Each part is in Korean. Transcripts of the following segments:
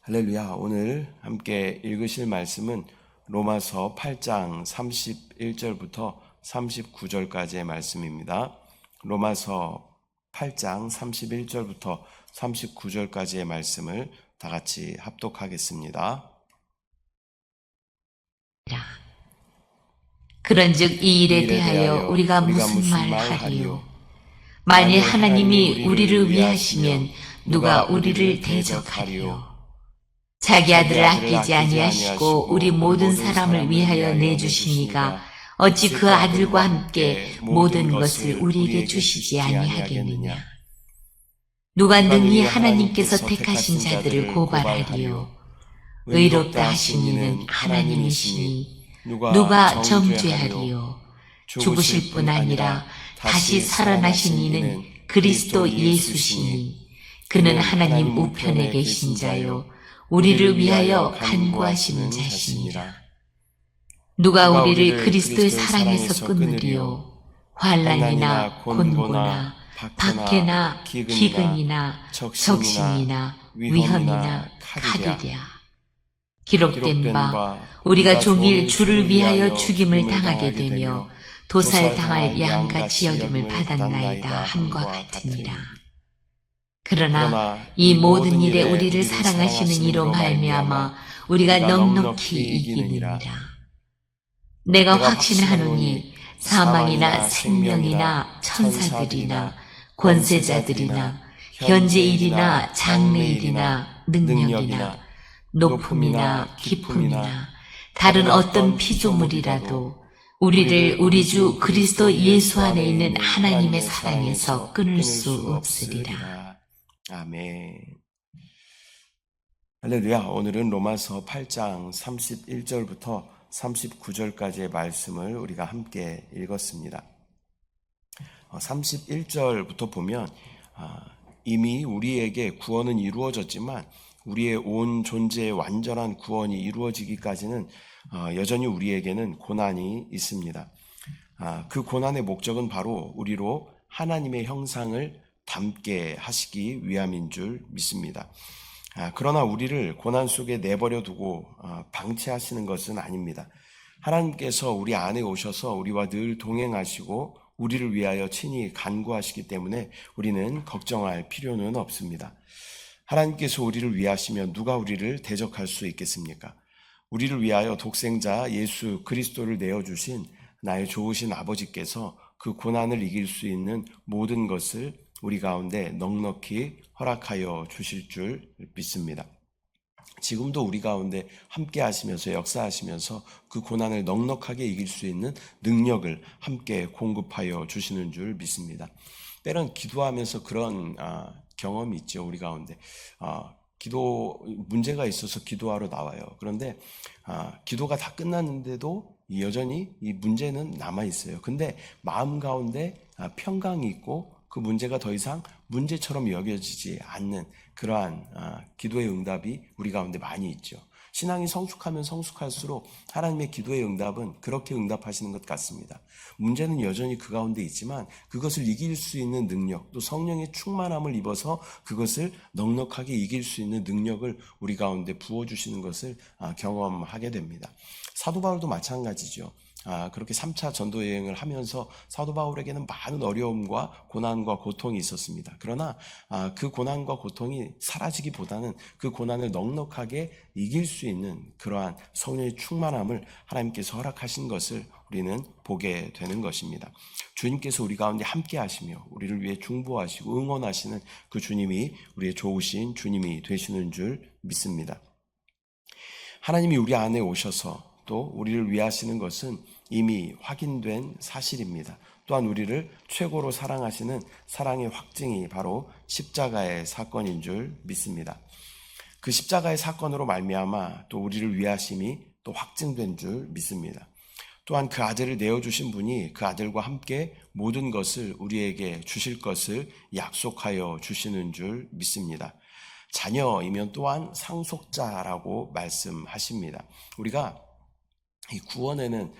할렐루야. 오늘 함께 읽으실 말씀은 로마서 8장 31절부터 39절까지의 말씀입니다. 로마서 8장 31절부터 39절까지의 말씀을 다 같이 합독하겠습니다. 그런즉 이 일에 대하여 우리가 무슨 말하리요? 만일 하나님이 우리를 위하시면 누가 우리를 대적하리요? 자기 아들을 아끼지 아니하시고 우리 모든 사람을 위하여 내주시니가 어찌 그 아들과 함께 모든 것을 우리에게 주시지 아니하겠느냐? 누가 능히 하나님께서 택하신 자들을 고발하리요? 의롭다 하신 이는 하나님이시니 누가 정죄하리요? 죽으실 뿐 아니라 다시 살아나신 이는 그리스도 예수시니 그는 하나님 우편에 계신 자요 우리를 위하여 간구하시는 자시니라. 누가 우리를 그리스도의 사랑에서 끊으리요? 환난이나 곤고나 박해나 기근이나 적신이나 위험이나 칼이랴. 기록된 바 우리가 종일 주를 위하여 죽임을 당하게 되며 도살당할 양같이 여김을 받았나이다 함과 같으니라. 그러나 이 모든 일에 우리를 사랑하시는 이로 말미암아 우리가 넉넉히 이기느니라. 내가 확신하노니 사망이나 생명이나 천사들이나 권세자들이나 현재일이나 장래일이나 능력이나 높음이나 깊음이나 다른 어떤 피조물이라도 우리를 우리 주 그리스도 예수 안에 있는 하나님의 사랑에서 끊을 수 없으리라. 아멘. 할렐루야. 오늘은 로마서 8장 31절부터 39절까지의 말씀을 우리가 함께 읽었습니다. 31절부터 보면 이미 우리에게 구원은 이루어졌지만 우리의 온 존재의 완전한 구원이 이루어지기까지는 여전히 우리에게는 고난이 있습니다. 그 고난의 목적은 바로 우리로 하나님의 형상을 담게 하시기 위함인 줄 믿습니다. 그러나 우리를 고난 속에 내버려 두고 방치하시는 것은 아닙니다. 하나님께서 우리 안에 오셔서 우리와 늘 동행하시고 우리를 위하여 친히 간구하시기 때문에 우리는 걱정할 필요는 없습니다. 하나님께서 우리를 위하시면 누가 우리를 대적할 수 있겠습니까? 우리를 위하여 독생자 예수 그리스도를 내어주신 나의 좋으신 아버지께서 그 고난을 이길 수 있는 모든 것을 우리 가운데 넉넉히 허락하여 주실 줄 믿습니다. 지금도 우리 가운데 함께 하시면서 역사하시면서 그 고난을 넉넉하게 이길 수 있는 능력을 함께 공급하여 주시는 줄 믿습니다. 때론 기도하면서 그런 경험이 있죠. 우리 가운데 기도 문제가 있어서 기도하러 나와요. 그런데 기도가 다 끝났는데도 여전히 이 문제는 남아 있어요. 근데 마음 가운데 평강이 있고 그 문제가 더 이상 문제처럼 여겨지지 않는 그러한 기도의 응답이 우리 가운데 많이 있죠. 신앙이 성숙하면 성숙할수록 하나님의 기도의 응답은 그렇게 응답하시는 것 같습니다. 문제는 여전히 그 가운데 있지만 그것을 이길 수 있는 능력, 또 성령의 충만함을 입어서 그것을 넉넉하게 이길 수 있는 능력을 우리 가운데 부어주시는 것을 경험하게 됩니다. 사도 바울도 마찬가지죠. 그렇게 3차 전도 여행을 하면서 사도 바울에게는 많은 어려움과 고난과 고통이 있었습니다. 그러나 그 고난과 고통이 사라지기보다는 그 고난을 넉넉하게 이길 수 있는 그러한 성령의 충만함을 하나님께서 허락하신 것을 우리는 보게 되는 것입니다. 주님께서 우리 가운데 함께 하시며 우리를 위해 중보하시고 응원하시는 그 주님이 우리의 좋으신 주님이 되시는 줄 믿습니다. 하나님이 우리 안에 오셔서 또 우리를 위하시는 것은 이미 확인된 사실입니다. 또한 우리를 최고로 사랑하시는 사랑의 확증이 바로 십자가의 사건인 줄 믿습니다. 그 십자가의 사건으로 말미암아 또 우리를 위하심이 또 확증된 줄 믿습니다. 또한 그 아들을 내어주신 분이 그 아들과 함께 모든 것을 우리에게 주실 것을 약속하여 주시는 줄 믿습니다. 자녀이면 또한 상속자라고 말씀하십니다. 우리가 이 구원에는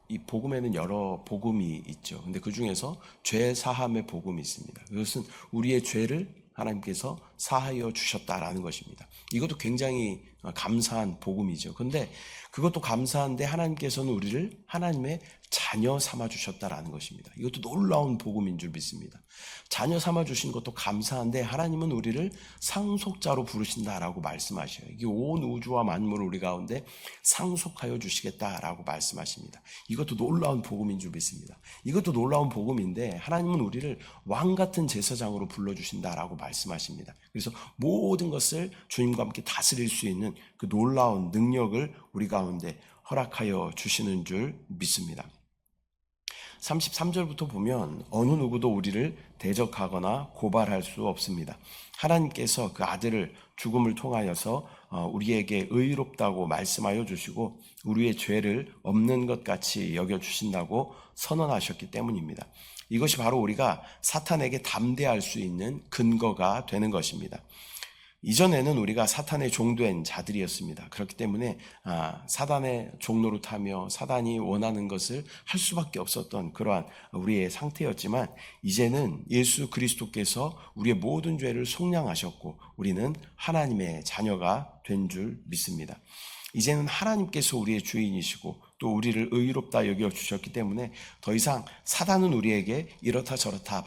이 복음에는 여러 복음이 있죠. 근데 그 중에서 죄 사함의 복음이 있습니다. 그것은 우리의 죄를 하나님께서 사하여 주셨다라는 것입니다. 이것도 굉장히 감사한 복음이죠. 그런데 그것도 감사한데 하나님께서는 우리를 하나님의 자녀 삼아 주셨다라는 것입니다. 이것도 놀라운 복음인 줄 믿습니다. 자녀 삼아 주신 것도 감사한데 하나님은 우리를 상속자로 부르신다라고 말씀하셔요. 이게 온 우주와 만물을 우리 가운데 상속하여 주시겠다라고 말씀하십니다. 이것도 놀라운 복음인 줄 믿습니다. 이것도 놀라운 복음인데 하나님은 우리를 왕 같은 제사장으로 불러주신다라고 말씀하십니다. 그래서 모든 것을 주님과 함께 다스릴 수 있는 그 놀라운 능력을 우리 가운데 허락하여 주시는 줄 믿습니다. 33절부터 보면 어느 누구도 우리를 대적하거나 고발할 수 없습니다. 하나님께서 그 아들을 죽음을 통하여서 우리에게 의롭다고 말씀하여 주시고 우리의 죄를 없는 것 같이 여겨주신다고 선언하셨기 때문입니다. 이것이 바로 우리가 사탄에게 담대할 수 있는 근거가 되는 것입니다. 이전에는 우리가 사탄의 종된 자들이었습니다. 그렇기 때문에 사단의 종로로 타며 사단이 원하는 것을 할 수밖에 없었던 그러한 우리의 상태였지만 이제는 예수 그리스도께서 우리의 모든 죄를 속량하셨고 우리는 하나님의 자녀가 된 줄 믿습니다. 이제는 하나님께서 우리의 주인이시고 또 우리를 의롭다 여겨주셨기 때문에 더 이상 사단은 우리에게 이렇다 저렇다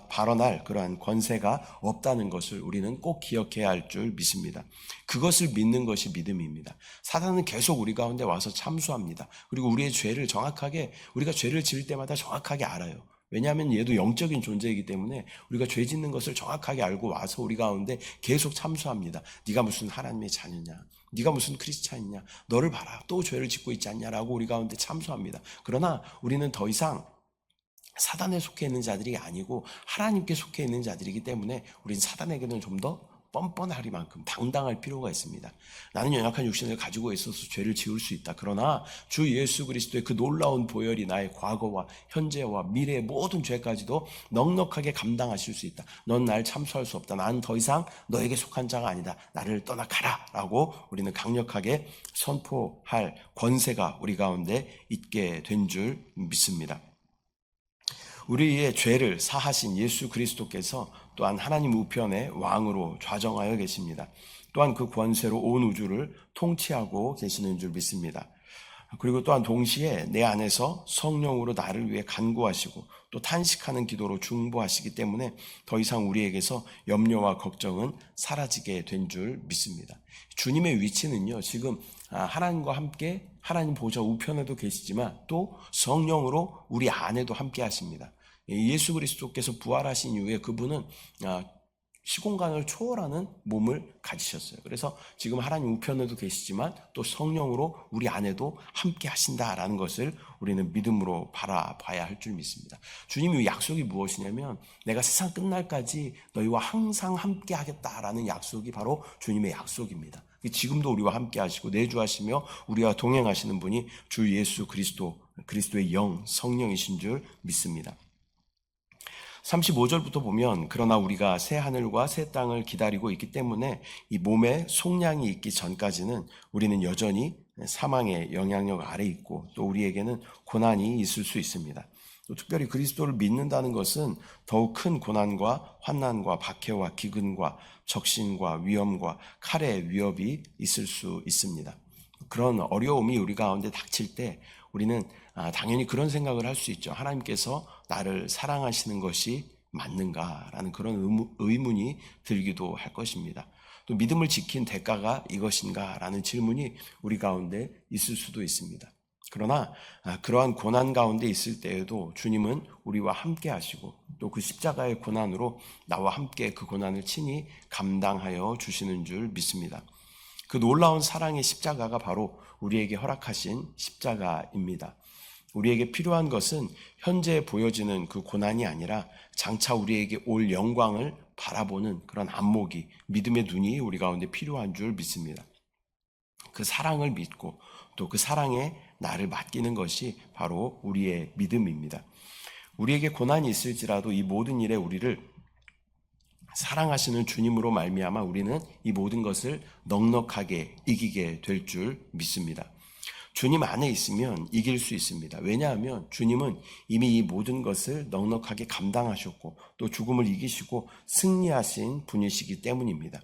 발언할 그러한 권세가 없다는 것을 우리는 꼭 기억해야 할 줄 믿습니다. 그것을 믿는 것이 믿음입니다. 사단은 계속 우리 가운데 와서 참수합니다. 그리고 우리의 죄를 정확하게 우리가 죄를 지을 때마다 정확하게 알아요. 왜냐하면 얘도 영적인 존재이기 때문에 우리가 죄 짓는 것을 정확하게 알고 와서 우리 가운데 계속 참수합니다. 네가 무슨 하나님의 자녀냐? 네가 무슨 크리스찬이냐? 너를 봐라. 또 죄를 짓고 있지 않냐라고 우리 가운데 참수합니다. 그러나 우리는 더 이상 사단에 속해 있는 자들이 아니고 하나님께 속해 있는 자들이기 때문에 우리는 사단에게는 좀 더 뻔뻔하리만큼 당당할 필요가 있습니다. 나는 연약한 육신을 가지고 있어서 죄를 지을 수 있다. 그러나 주 예수 그리스도의 그 놀라운 보혈이 나의 과거와 현재와 미래의 모든 죄까지도 넉넉하게 감당하실 수 있다. 넌 날 참수할 수 없다. 나는 더 이상 너에게 속한 자가 아니다. 나를 떠나 가라 라고 우리는 강력하게 선포할 권세가 우리 가운데 있게 된 줄 믿습니다. 우리의 죄를 사하신 예수 그리스도께서 또한 하나님 우편의 왕으로 좌정하여 계십니다. 또한 그 권세로 온 우주를 통치하고 계시는 줄 믿습니다. 그리고 또한 동시에 내 안에서 성령으로 나를 위해 간구하시고 또 탄식하는 기도로 중보하시기 때문에 더 이상 우리에게서 염려와 걱정은 사라지게 된 줄 믿습니다. 주님의 위치는요, 지금 하나님과 함께 하나님 보좌 우편에도 계시지만 또 성령으로 우리 안에도 함께 하십니다. 예수 그리스도께서 부활하신 이후에 그분은 시공간을 초월하는 몸을 가지셨어요. 그래서 지금 하나님 우편에도 계시지만 또 성령으로 우리 안에도 함께 하신다라는 것을 우리는 믿음으로 바라봐야 할 줄 믿습니다. 주님의 약속이 무엇이냐면 내가 세상 끝날까지 너희와 항상 함께 하겠다라는 약속이 바로 주님의 약속입니다. 지금도 우리와 함께 하시고 내주하시며 우리와 동행하시는 분이 주 예수 그리스도의 영, 성령이신 줄 믿습니다. 35절부터 보면 그러나 우리가 새 하늘과 새 땅을 기다리고 있기 때문에 이 몸에 속량이 있기 전까지는 우리는 여전히 사망의 영향력 아래 있고 또 우리에게는 고난이 있을 수 있습니다. 또 특별히 그리스도를 믿는다는 것은 더욱 큰 고난과 환난과 박해와 기근과 적신과 위험과 칼의 위협이 있을 수 있습니다. 그런 어려움이 우리 가운데 닥칠 때 우리는 당연히 그런 생각을 할 수 있죠. 하나님께서 나를 사랑하시는 것이 맞는가라는 그런 의문이 들기도 할 것입니다. 또 믿음을 지킨 대가가 이것인가라는 질문이 우리 가운데 있을 수도 있습니다. 그러나 그러한 고난 가운데 있을 때에도 주님은 우리와 함께 하시고 또 그 십자가의 고난으로 나와 함께 그 고난을 친히 감당하여 주시는 줄 믿습니다. 그 놀라운 사랑의 십자가가 바로 우리에게 허락하신 십자가입니다. 우리에게 필요한 것은 현재 보여지는 그 고난이 아니라 장차 우리에게 올 영광을 바라보는 그런 안목이, 믿음의 눈이 우리 가운데 필요한 줄 믿습니다. 그 사랑을 믿고 또 그 사랑에 나를 맡기는 것이 바로 우리의 믿음입니다. 우리에게 고난이 있을지라도 이 모든 일에 우리를 사랑하시는 주님으로 말미암아 우리는 이 모든 것을 넉넉하게 이기게 될 줄 믿습니다. 주님 안에 있으면 이길 수 있습니다. 왜냐하면 주님은 이미 이 모든 것을 넉넉하게 감당하셨고 또 죽음을 이기시고 승리하신 분이시기 때문입니다.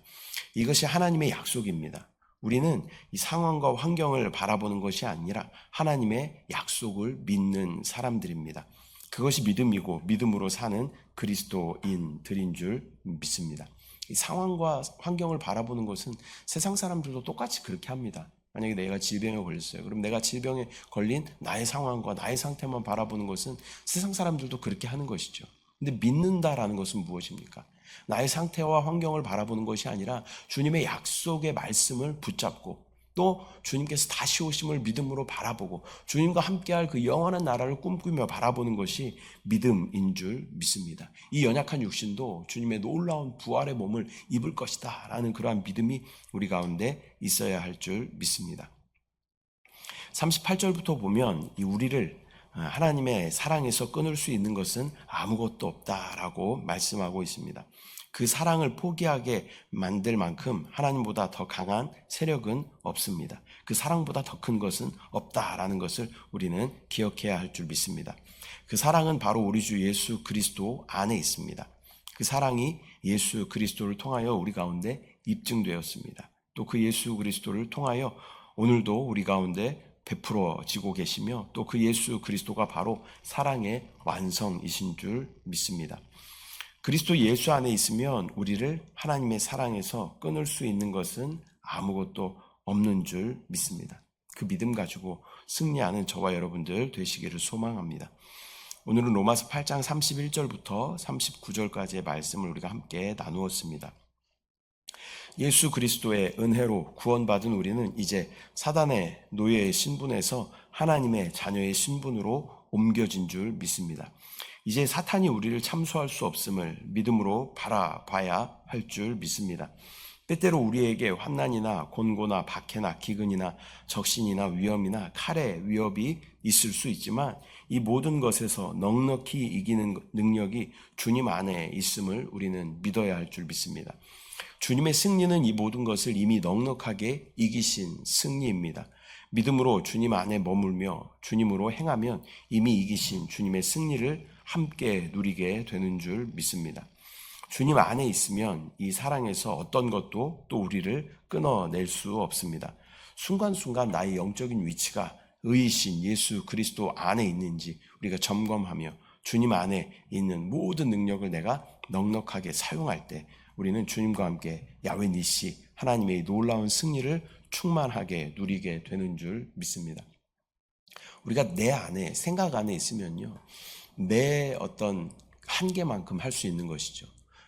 이것이 하나님의 약속입니다. 우리는 이 상황과 환경을 바라보는 것이 아니라 하나님의 약속을 믿는 사람들입니다. 그것이 믿음이고 믿음으로 사는 그리스도인들인 줄 믿습니다. 이 상황과 환경을 바라보는 것은 세상 사람들도 똑같이 그렇게 합니다. 만약에 내가 질병에 걸렸어요. 그럼 내가 질병에 걸린 나의 상황과 나의 상태만 바라보는 것은 세상 사람들도 그렇게 하는 것이죠. 근데 믿는다라는 것은 무엇입니까? 나의 상태와 환경을 바라보는 것이 아니라 주님의 약속의 말씀을 붙잡고 또 주님께서 다시 오심을 믿음으로 바라보고 주님과 함께할 그 영원한 나라를 꿈꾸며 바라보는 것이 믿음인 줄 믿습니다. 이 연약한 육신도 주님의 놀라운 부활의 몸을 입을 것이다 라는 그러한 믿음이 우리 가운데 있어야 할 줄 믿습니다. 38절부터 보면 이 우리를 하나님의 사랑에서 끊을 수 있는 것은 아무것도 없다라고 말씀하고 있습니다. 그 사랑을 포기하게 만들 만큼 하나님보다 더 강한 세력은 없습니다. 그 사랑보다 더 큰 것은 없다라는 것을 우리는 기억해야 할 줄 믿습니다. 그 사랑은 바로 우리 주 예수 그리스도 안에 있습니다. 그 사랑이 예수 그리스도를 통하여 우리 가운데 입증되었습니다. 또 그 예수 그리스도를 통하여 오늘도 우리 가운데 베풀어지고 계시며 또 그 예수 그리스도가 바로 사랑의 완성이신 줄 믿습니다. 그리스도 예수 안에 있으면 우리를 하나님의 사랑에서 끊을 수 있는 것은 아무것도 없는 줄 믿습니다. 그 믿음 가지고 승리하는 저와 여러분들 되시기를 소망합니다. 오늘은 로마서 8장 31절부터 39절까지의 말씀을 우리가 함께 나누었습니다. 예수 그리스도의 은혜로 구원받은 우리는 이제 사단의 노예의 신분에서 하나님의 자녀의 신분으로 옮겨진 줄 믿습니다. 이제 사탄이 우리를 참소할 수 없음을 믿음으로 바라봐야 할 줄 믿습니다. 때때로 우리에게 환난이나 곤고나 박해나 기근이나 적신이나 위험이나 칼의 위협이 있을 수 있지만 이 모든 것에서 넉넉히 이기는 능력이 주님 안에 있음을 우리는 믿어야 할 줄 믿습니다. 주님의 승리는 이 모든 것을 이미 넉넉하게 이기신 승리입니다. 믿음으로 주님 안에 머물며 주님으로 행하면 이미 이기신 주님의 승리를 함께 누리게 되는 줄 믿습니다. 주님 안에 있으면 이 사랑에서 어떤 것도 또 우리를 끊어낼 수 없습니다. 순간순간 나의 영적인 위치가 의이신 예수 그리스도 안에 있는지 우리가 점검하며 주님 안에 있는 모든 능력을 내가 넉넉하게 사용할 때 우리는 주님과 함께 야훼 니시 하나님의 놀라운 승리를 충만하게 누리게 되는 줄 믿습니다. 우리가 내 안에 생각 안에 있으면요 내 어떤 한계만큼 할 수 있는 것이죠.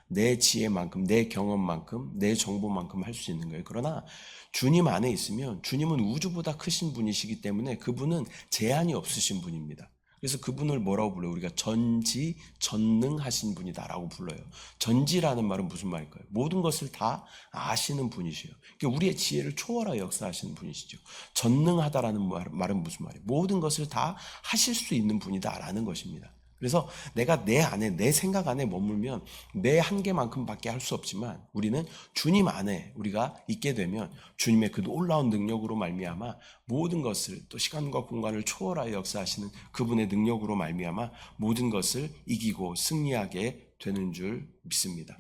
내 지혜만큼, 내 경험만큼, 내 정보만큼 할 수 있는 거예요. 그러나 주님 안에 있으면 주님은 우주보다 크신 분이시기 때문에 그분은 제한이 없으신 분입니다. 그래서 그분을 뭐라고 불러요? 우리가 전지전능하신 분이다라고 불러요. 전지라는 말은 무슨 말일까요? 모든 것을 다 아시는 분이시요. 그러니까 우리의 지혜를 초월하여 역사하시는 분이시죠. 전능하다라는 말은 무슨 말이에요? 모든 것을 다 하실 수 있는 분이다라는 것입니다. 그래서 내가 내 안에 내 생각 안에 머물면 내 한계만큼밖에 할 수 없지만 우리는 주님 안에 우리가 있게 되면 주님의 그 놀라운 능력으로 말미암아 모든 것을 또 시간과 공간을 초월하여 역사하시는 그분의 능력으로 말미암아 모든 것을 이기고 승리하게 되는 줄 믿습니다.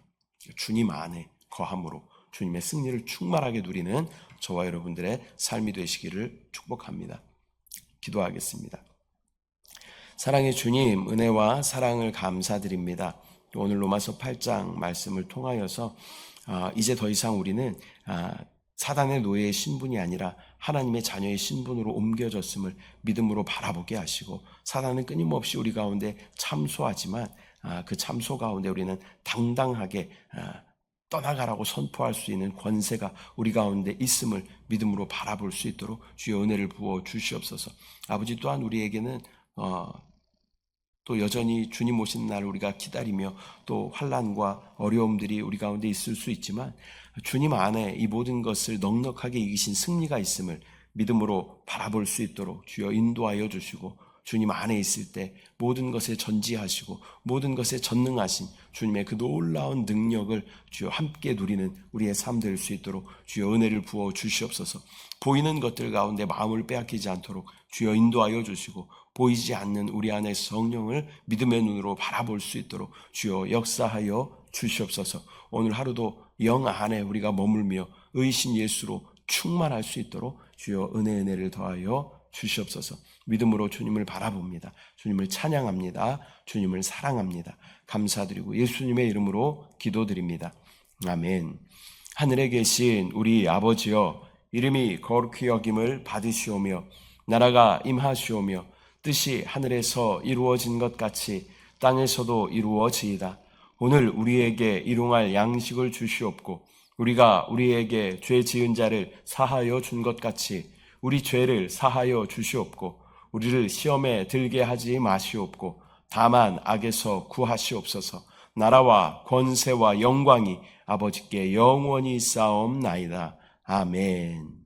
주님 안에 거함으로 주님의 승리를 충만하게 누리는 저와 여러분들의 삶이 되시기를 축복합니다. 기도하겠습니다. 사랑의 주님, 은혜와 사랑을 감사드립니다. 오늘 로마서 8장 말씀을 통하여서 이제 더 이상 우리는 사단의 노예의 신분이 아니라 하나님의 자녀의 신분으로 옮겨졌음을 믿음으로 바라보게 하시고 사단은 끊임없이 우리 가운데 참소하지만 그 참소 가운데 우리는 당당하게 떠나가라고 선포할 수 있는 권세가 우리 가운데 있음을 믿음으로 바라볼 수 있도록 주의 은혜를 부어 주시옵소서. 아버지 또한 우리에게는 또 여전히 주님 오시는 날을 우리가 기다리며 또 환난과 어려움들이 우리 가운데 있을 수 있지만 주님 안에 이 모든 것을 넉넉하게 이기신 승리가 있음을 믿음으로 바라볼 수 있도록 주여 인도하여 주시고 주님 안에 있을 때 모든 것에 전지하시고 모든 것에 전능하신 주님의 그 놀라운 능력을 주여 함께 누리는 우리의 삶 될 수 있도록 주여 은혜를 부어 주시옵소서. 보이는 것들 가운데 마음을 빼앗기지 않도록 주여 인도하여 주시고 보이지 않는 우리 안에 성령을 믿음의 눈으로 바라볼 수 있도록 주여 역사하여 주시옵소서. 오늘 하루도 영 안에 우리가 머물며 의신 예수로 충만할 수 있도록 주여 은혜를 더하여 주시옵소서. 믿음으로 주님을 바라봅니다. 주님을 찬양합니다. 주님을 사랑합니다. 감사드리고 예수님의 이름으로 기도드립니다. 아멘. 하늘에 계신 우리 아버지여, 이름이 거룩히 여김을 받으시오며 나라가 임하시오며 뜻이 하늘에서 이루어진 것 같이 땅에서도 이루어지이다. 오늘 우리에게 일용할 양식을 주시옵고 우리가 우리에게 죄 지은 자를 사하여 준 것 같이 우리 죄를 사하여 주시옵고 우리를 시험에 들게 하지 마시옵고 다만 악에서 구하시옵소서. 나라와 권세와 영광이 아버지께 영원히 있사옵나이다. 아멘.